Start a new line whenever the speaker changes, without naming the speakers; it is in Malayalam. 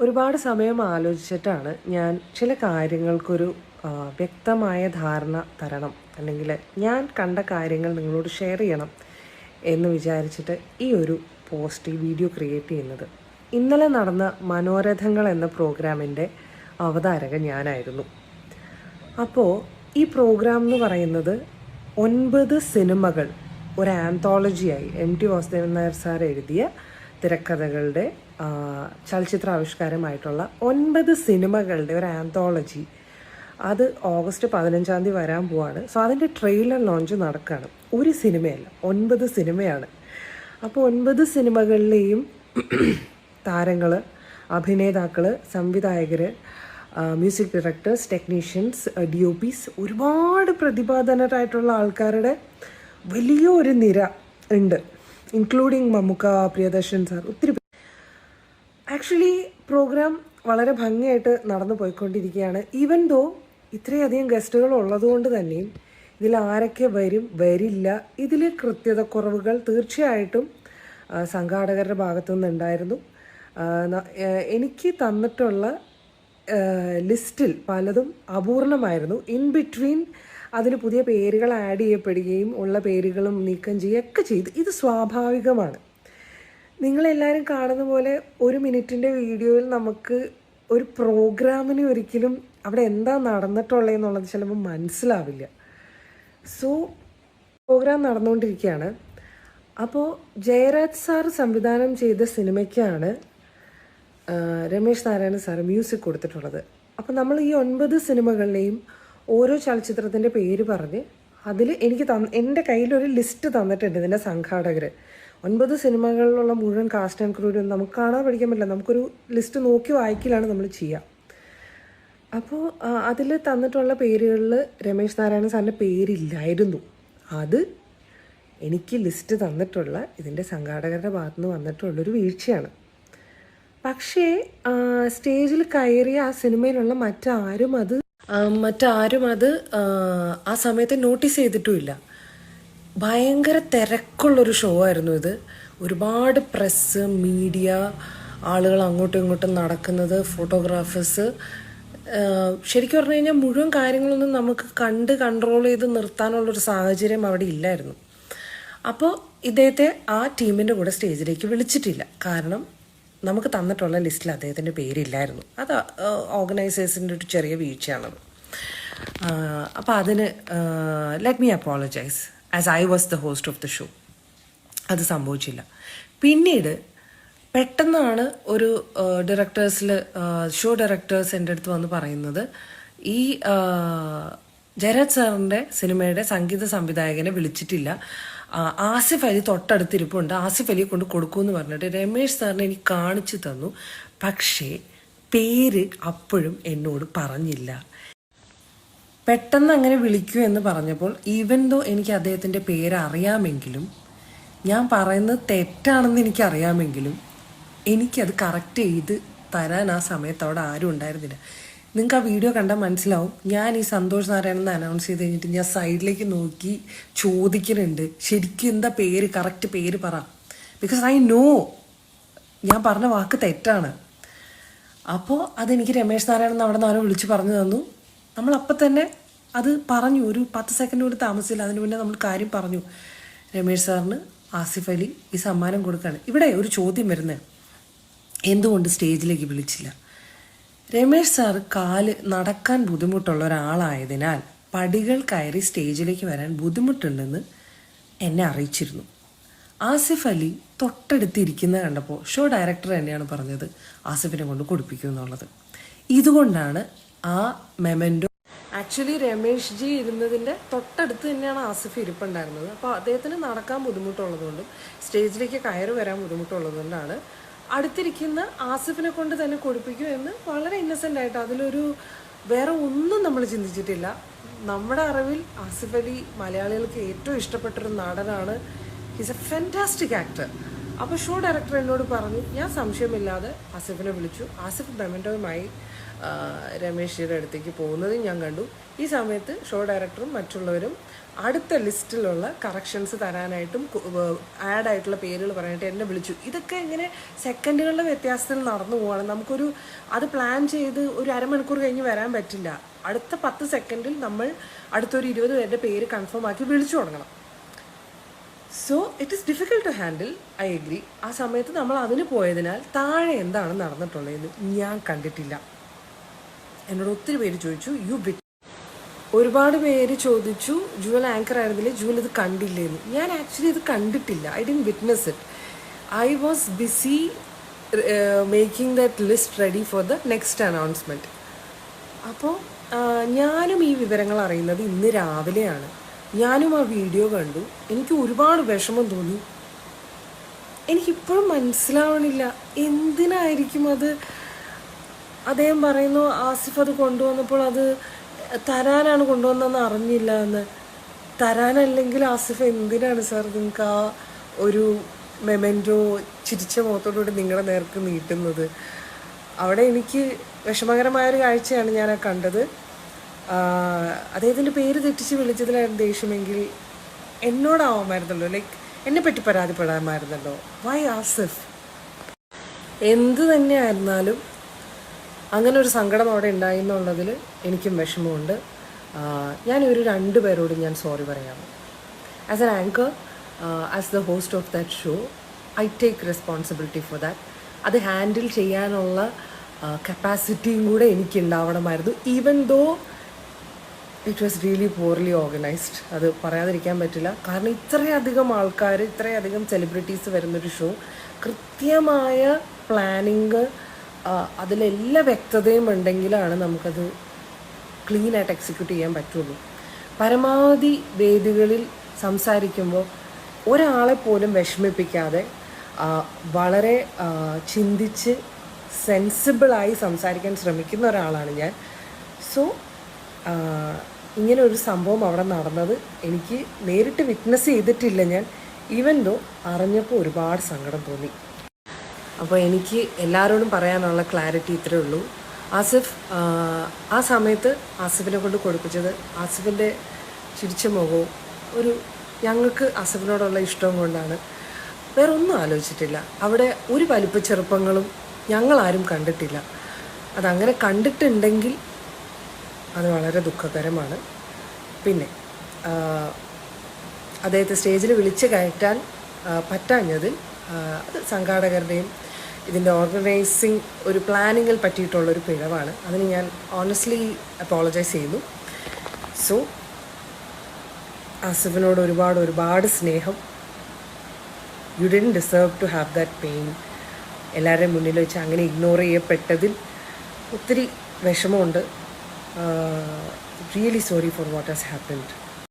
ഒരുപാട് സമയം ആലോചിച്ചിട്ടാണ് ഞാൻ ചില കാര്യങ്ങൾക്കൊരു വ്യക്തമായ ധാരണ തരണം, അല്ലെങ്കിൽ ഞാൻ കണ്ട കാര്യങ്ങൾ നിങ്ങളോട് ഷെയർ ചെയ്യണം എന്ന് വിചാരിച്ചിട്ട് ഈ വീഡിയോ ക്രിയേറ്റ് ചെയ്യുന്നത്. ഇന്നലെ നടന്ന മനോരഥങ്ങൾ എന്ന പ്രോഗ്രാമിൻ്റെ അവതാരകൻ ഞാനായിരുന്നു. അപ്പോൾ ഈ പ്രോഗ്രാം എന്ന് പറയുന്നത് 9 സിനിമകൾ ഒരു ആന്തോളജിയായി MT വാസുദേവൻ നായർ സാർ എഴുതിയ തിരക്കഥകളുടെ ചലച്ചിത്ര ആവിഷ്കാരമായിട്ടുള്ള 9 സിനിമകളുടെ ഒരു ആന്തോളജി. അത് ഓഗസ്റ്റ് 15-ാം തീയതി വരാൻ പോവാണ്. സോ അതിൻ്റെ ട്രെയിലർ ലോഞ്ച് നടക്കുകയാണ്. ഒരു സിനിമയല്ല, 9 സിനിമയാണ്. അപ്പോൾ 9 സിനിമകളിലെയും താരങ്ങൾ, അഭിനേതാക്കൾ, സംവിധായകർ, മ്യൂസിക് ഡയറക്ടേഴ്സ്, ടെക്നീഷ്യൻസ്, DOPs, ഒരുപാട് പ്രതിഭാധനരായിട്ടുള്ള ആൾക്കാരുടെ വലിയൊരു നിര ഉണ്ട്, ഇൻക്ലൂഡിങ് മമ്മൂക്ക, പ്രിയദർശൻ സാർ, ഒത്തിരി. ആക്ച്വലി പ്രോഗ്രാം വളരെ ഭംഗിയായിട്ട് നടന്നു പോയിക്കൊണ്ടിരിക്കുകയാണ്. ഈവൻ ദോ ഇത്രയധികം ഗസ്റ്റുകൾ ഉള്ളതുകൊണ്ട് തന്നെയും ഇതിൽ ആരൊക്കെ വരും വരില്ല, ഇതിൽ കൃത്യതക്കുറവുകൾ തീർച്ചയായിട്ടും സംഘാടകരുടെ ഭാഗത്തു നിന്നുണ്ടായിരുന്നു. എനിക്ക് തന്നിട്ടുള്ള ലിസ്റ്റിൽ പലതും അപൂർണമായിരുന്നു. ഇൻ ബിറ്റ്വീൻ അതിന് പുതിയ പേരുകൾ ആഡ് ചെയ്യപ്പെടുകയും ഉള്ള പേരുകളും നീക്കം ചെയ്യുകയൊക്കെ ചെയ്തു. ഇത് സ്വാഭാവികമാണ്. നിങ്ങളെല്ലാവരും കാണുന്ന പോലെ 1 മിനിറ്റിൻ്റെ വീഡിയോയിൽ നമുക്ക് ഒരു പ്രോഗ്രാമിന് ഒരിക്കലും അവിടെ എന്താ നടന്നിട്ടുള്ളതെന്നുള്ളത് ചിലപ്പോൾ മനസ്സിലാവില്ല. സോ പ്രോഗ്രാം നടന്നുകൊണ്ടിരിക്കുകയാണ്. അപ്പോൾ ജയരാജ് സാർ സംവിധാനം ചെയ്ത സിനിമയ്ക്കാണ് രമേശ് നാരായണൻ സാർ മ്യൂസിക് കൊടുത്തിട്ടുള്ളത്. അപ്പോൾ നമ്മൾ ഈ 9 സിനിമകളിലെയും ഓരോ ചലച്ചിത്രത്തിൻ്റെ പേര് പറഞ്ഞ് അതിൽ എനിക്ക് എൻ്റെ കയ്യിലൊരു ലിസ്റ്റ് തന്നിട്ടുണ്ട് ഇതിൻ്റെ സംഘാടകർ. 9 സിനിമകളിലുള്ള മുഴുവൻ കാസ്റ്റ് ആൻഡ് ക്രൂരും നമുക്ക് കാണാൻ പഠിക്കാൻ പറ്റില്ല, നമുക്കൊരു ലിസ്റ്റ് നോക്കി വായിക്കലാണ് നമ്മൾ ചെയ്യുക. അപ്പോൾ അതിൽ തന്നിട്ടുള്ള പേരുകളിൽ രമേശ് നാരായണൻ സാറിൻ്റെ പേരില്ലായിരുന്നു. അത് എനിക്ക് ലിസ്റ്റ് തന്നിട്ടുള്ള ഇതിൻ്റെ സംഘാടകരുടെ ഭാഗത്തുനിന്ന് വന്നിട്ടുള്ളൊരു വീഴ്ചയാണ്. പക്ഷേ സ്റ്റേജിൽ കയറിയ ആ സിനിമയിലുള്ള മറ്റാരും അത് ആ സമയത്ത് നോട്ടീസ് ചെയ്തിട്ടുമില്ല. ഭയങ്കര തിരക്കുള്ളൊരു ഷോ ആയിരുന്നു ഇത്. ഒരുപാട് പ്രസ്, മീഡിയ, ആളുകൾ അങ്ങോട്ടും ഇങ്ങോട്ടും നടക്കുന്നത്, ഫോട്ടോഗ്രാഫേഴ്സ്. ശരിക്കും പറഞ്ഞു കഴിഞ്ഞാൽ മുഴുവൻ കാര്യങ്ങളൊന്നും നമുക്ക് കൺട്രോൾ ചെയ്ത് നിർത്താനുള്ളൊരു സാഹചര്യം അവിടെ ഇല്ലായിരുന്നു. അപ്പോൾ ഇദ്ദേഹത്തെ ആ ടീമിൻ്റെ കൂടെ സ്റ്റേജിലേക്ക് വിളിച്ചിട്ടില്ല. കാരണം നമുക്ക് തന്നിട്ടുള്ള ലിസ്റ്റിൽ അദ്ദേഹത്തിൻ്റെ പേരില്ലായിരുന്നു. അത് ഓർഗനൈസേഴ്സിൻ്റെ ഒരു ചെറിയ വീഴ്ചയാണത്. അപ്പോൾ അതിന് let me apologise as I was the host of the show. അത് സംഭവിച്ചില്ല. പിന്നീട് പെട്ടെന്നാണ് ഒരു ഷോ ഡയറക്ടേഴ്സ് എൻ്റെ അടുത്ത് വന്ന് പറയുന്നത്, ഈ ജയരാജ് സാറിൻ്റെ സിനിമയുടെ സംഗീത സംവിധായകനെ വിളിച്ചിട്ടില്ല, ആസിഫ് അലി തൊട്ടടുത്തിരിപ്പുണ്ട്, ആസിഫ് അലിയെ കൊണ്ട് കൊടുക്കുമെന്ന് പറഞ്ഞിട്ട് രമേശ് സാറിനെ എനിക്ക് കാണിച്ചു തന്നു. പക്ഷേ പേര് അപ്പോഴും എന്നോട് പറഞ്ഞില്ല. പെട്ടെന്ന് അങ്ങനെ വിളിക്കൂ എന്ന് പറഞ്ഞപ്പോൾ ഈവൻ ദോ എനിക്ക് അദ്ദേഹത്തിൻ്റെ പേര് അറിയാമെങ്കിലും, ഞാൻ പറയുന്നത് തെറ്റാണെന്ന് എനിക്കറിയാമെങ്കിലും എനിക്കത് കറക്റ്റ് ചെയ്ത് തരാൻ ആ സമയത്ത് അവിടെ ആരും ഉണ്ടായിരുന്നില്ല. നിങ്ങൾക്ക് ആ വീഡിയോ കണ്ടാൽ മനസ്സിലാവും. ഞാൻ ഈ സന്തോഷ് നാരായണൻ അനൗൺസ് ചെയ്ത് കഴിഞ്ഞിട്ട് ഞാൻ സൈഡിലേക്ക് നോക്കി ചോദിക്കുന്നുണ്ട്, ശരിക്കും എന്താ പേര്, കറക്റ്റ് പേര് പറ. ബിക്കോസ് ഐ നോ ഞാൻ പറഞ്ഞ വാക്ക് തെറ്റാണ്. അപ്പോൾ അതെനിക്ക് രമേശ് നാരായണൻ അവിടെ നിന്ന് ആരോ വിളിച്ച് പറഞ്ഞു തന്നു. നമ്മളപ്പം തന്നെ അത് പറഞ്ഞു. ഒരു 10 സെക്കൻഡ് കൂടി താമസിച്ചില്ല. അതിന് മുന്നേ നമ്മൾ കാര്യം പറഞ്ഞു. രമേശ് സാറിന് ആസിഫ് അലി ഈ സമ്മാനം കൊടുക്കുകയാണ്. ഇവിടെ ഒരു ചോദ്യം വരുന്നത്, എന്തുകൊണ്ട് സ്റ്റേജിലേക്ക് വിളിച്ചില്ല? രമേശ് സാർ നടക്കാൻ ബുദ്ധിമുട്ടുള്ള ഒരാളായതിനാൽ പടികൾ കയറി സ്റ്റേജിലേക്ക് വരാൻ ബുദ്ധിമുട്ടുണ്ടെന്ന് എന്നെ അറിയിച്ചിരുന്നു. ആസിഫ് അലി തൊട്ടടുത്തിരിക്കുന്നത് കണ്ടപ്പോൾ ഷോ ഡയറക്ടർ തന്നെയാണ് പറഞ്ഞത് ആസിഫിനെ കൊണ്ട് കൊടുപ്പിക്കും എന്നുള്ളത്. ഇതുകൊണ്ടാണ് ആ മെമൻറ്റോ, ആക്ച്വലി രമേഷ് ജി ഇരുന്നതിൻ്റെ തൊട്ടടുത്ത് തന്നെയാണ് ആസിഫ് ഇരിപ്പുണ്ടായിരുന്നത്. അപ്പോൾ അദ്ദേഹത്തിന് നടക്കാൻ ബുദ്ധിമുട്ടുള്ളതുകൊണ്ടും സ്റ്റേജിലേക്ക് കയറി വരാൻ ബുദ്ധിമുട്ടുള്ളതുകൊണ്ടാണ് അടുത്തിരിക്കുന്ന ആസിഫിനെ കൊണ്ട് തന്നെ കൊടുപ്പിക്കും എന്ന് വളരെ ഇന്നസെൻ്റ് ആയിട്ട്, അതിലൊരു വേറെ ഒന്നും നമ്മൾ ചിന്തിച്ചിട്ടില്ല. നമ്മുടെ അറിവിൽ ആസിഫ് അലി മലയാളികൾക്ക് ഏറ്റവും ഇഷ്ടപ്പെട്ടൊരു നടനാണ്. He's a fantastic actor. അപ്പോൾ ഷോ ഡയറക്ടർ എന്നോട് പറഞ്ഞു, ഞാൻ സംശയമില്ലാതെ ആസിഫിനെ വിളിച്ചു. ആസിഫ് മെമൻറ്റോയുമായി രമേശിയുടെ അടുത്തേക്ക് പോകുന്നതും ഞാൻ കണ്ടു. ഈ സമയത്ത് ഷോ ഡയറക്ടറും മറ്റുള്ളവരും അടുത്ത ലിസ്റ്റിലുള്ള കറക്ഷൻസ് തരാനായിട്ടും ആഡായിട്ടുള്ള പേരുകൾ പറയാനായിട്ട് എന്നെ വിളിച്ചു. ഇതൊക്കെ ഇങ്ങനെ സെക്കൻഡുകളുടെ വ്യത്യാസത്തിൽ നടന്നു പോവാണ്. നമുക്കൊരു അത് പ്ലാൻ ചെയ്ത് ഒരു അരമണിക്കൂർ കഴിഞ്ഞ് വരാൻ പറ്റില്ല. അടുത്ത 10 സെക്കൻഡിൽ നമ്മൾ അടുത്തൊരു 20 പേരുടെ പേര് കൺഫേം ആക്കി വിളിച്ചു തുടങ്ങണം. So it is difficult to handle, I agree. ആ സമയത്ത് നമ്മൾ അതിന് പോയതിനാൽ താഴെ എന്താണ് നടന്നിട്ടുള്ളതെന്ന് ഞാൻ കണ്ടിട്ടില്ല. എന്നോട് ഒത്തിരി പേര് ചോദിച്ചു, ഒരുപാട് പേര് ചോദിച്ചു ജുവൽ ആങ്കർ ആയിരുന്നില്ലേ, ജുവൽ ഇത് കണ്ടില്ലേന്ന്. ഞാൻ ആക്ച്വലി ഇത് കണ്ടിട്ടില്ല. I didn't witness it. I was busy making that list ready for the next announcement. അപ്പോൾ ഞാനും ഈ വിവരങ്ങൾ അറിയുന്നത് ഇന്ന് രാവിലെയാണ്. ഞാനും ആ വീഡിയോ കണ്ടു. എനിക്ക് ഒരുപാട് വിഷമം തോന്നി. എനിക്കിപ്പോഴും മനസ്സിലാവണില്ല എന്തിനായിരിക്കും അത്. അദ്ദേഹം പറയുന്നു ആസിഫ് അത് കൊണ്ടുവന്നപ്പോൾ അത് തരാനാണ് കൊണ്ടുവന്നതെന്ന് അറിഞ്ഞില്ല എന്ന്. തരാനല്ലെങ്കിൽ ആസിഫ് എന്തിനാണ് സാർ നിങ്ങൾക്ക് ആ ഒരു മെമൻറ്റോ ചിരിച്ച മുഖത്തോടുകൂടി നിങ്ങളുടെ നേർക്ക് നീട്ടുന്നത്? അവിടെ എനിക്ക് വിഷമകരമായൊരു കാഴ്ചയാണ് ഞാൻ കണ്ടത്. അദ്ദേഹത്തിൻ്റെ പേര് തെറ്റിച്ച് വിളിച്ചതിലായിരുന്നു ദേഷ്യമെങ്കിൽ എന്നോടാവാമായിരുന്നല്ലോ, ലൈക്ക് എന്നെപ്പറ്റി പരാതിപ്പെടാമായിരുന്നല്ലോ. വൈ ആസിഫ്? എന്ത് തന്നെയായിരുന്നാലും അങ്ങനെ ഒരു സങ്കടം അവിടെ ഉണ്ടായി എന്നുള്ളതിൽ എനിക്കും വിഷമമുണ്ട്. ഞാൻ ഒരു 2 പേരോടും ഞാൻ സോറി പറയാം. As an anchor, as the host of that show, I take responsibility for that. അത് ഹാൻഡിൽ ചെയ്യാനുള്ള കപ്പാസിറ്റിയും കൂടെ എനിക്കുണ്ടാവണമായിരുന്നു. Even though it was really poorly organised. അത് പറയാതിരിക്കാൻ പറ്റില്ല. കാരണം ഇത്രയധികം ആൾക്കാർ, ഇത്രയധികം സെലിബ്രിറ്റീസ് വരുന്നൊരു ഷോ, കൃത്യമായ പ്ലാനിങ്, അതിലെല്ലാ വ്യക്തതയും ഉണ്ടെങ്കിലാണ് നമുക്കത് ക്ലീനായിട്ട് എക്സിക്യൂട്ട് ചെയ്യാൻ പറ്റുള്ളൂ. പരമാവധി വേദികളിൽ സംസാരിക്കുമ്പോൾ ഒരാളെപ്പോലും വിഷമിപ്പിക്കാതെ വളരെ ചിന്തിച്ച് സെൻസിബിളായി സംസാരിക്കാൻ ശ്രമിക്കുന്ന ഒരാളാണ് ഞാൻ. സോ ഇങ്ങനെ ഒരു സംഭവം അവിടെ നടന്നത് എനിക്ക് നേരിട്ട് വിറ്റ്നസ് ചെയ്തിട്ടില്ല ഞാൻ. ഈവൻ ദോ അറിഞ്ഞപ്പോൾ ഒരുപാട് സങ്കടം തോന്നി. അപ്പോൾ എനിക്ക് എല്ലാവരോടും പറയാനുള്ള ക്ലാരിറ്റി ഇത്രയേ ഉള്ളൂ. ആസിഫ് ആ സമയത്ത് ആസിഫിനെ കൊണ്ട് കൊടുപ്പിച്ചത് ആസിഫിൻ്റെ ചിരിച്ച മുഖവും ഒരു ഞങ്ങൾക്ക് ആസിഫിനോടുള്ള ഇഷ്ടവും കൊണ്ടാണ്. വേറെ ഒന്നും ആലോചിച്ചിട്ടില്ല. അവിടെ ഒരു വലിപ്പച്ചെറുപ്പങ്ങളും ഞങ്ങളാരും കണ്ടിട്ടില്ല. അതങ്ങനെ കണ്ടിട്ടുണ്ടെങ്കിൽ അത് വളരെ ദുഃഖകരമാണ്. പിന്നെ അദ്ദേഹത്തെ സ്റ്റേജിൽ വിളിച്ച് കയറ്റാൻ പറ്റാഞ്ഞതിൽ അത് സംഘാടകരുടെയും ഇതിൻ്റെ ഓർഗനൈസിങ് ഒരു പ്ലാനിങ്ങിൽ പറ്റിയിട്ടുള്ളൊരു പിഴവാണ്. അതിന് ഞാൻ ഓണസ്റ്റ്ലി അപ്പോളജൈസ് ചെയ്യുന്നു. സോ ആസിഫിനോട് ഒരുപാട് സ്നേഹം. You didn't deserve to have that pain. എല്ലാവരുടെയും മുന്നിൽ വെച്ച് അങ്ങനെ ഇഗ്നോർ ചെയ്യപ്പെട്ടതിൽ ഒത്തിരി വിഷമമുണ്ട്. Really sorry for what has happened.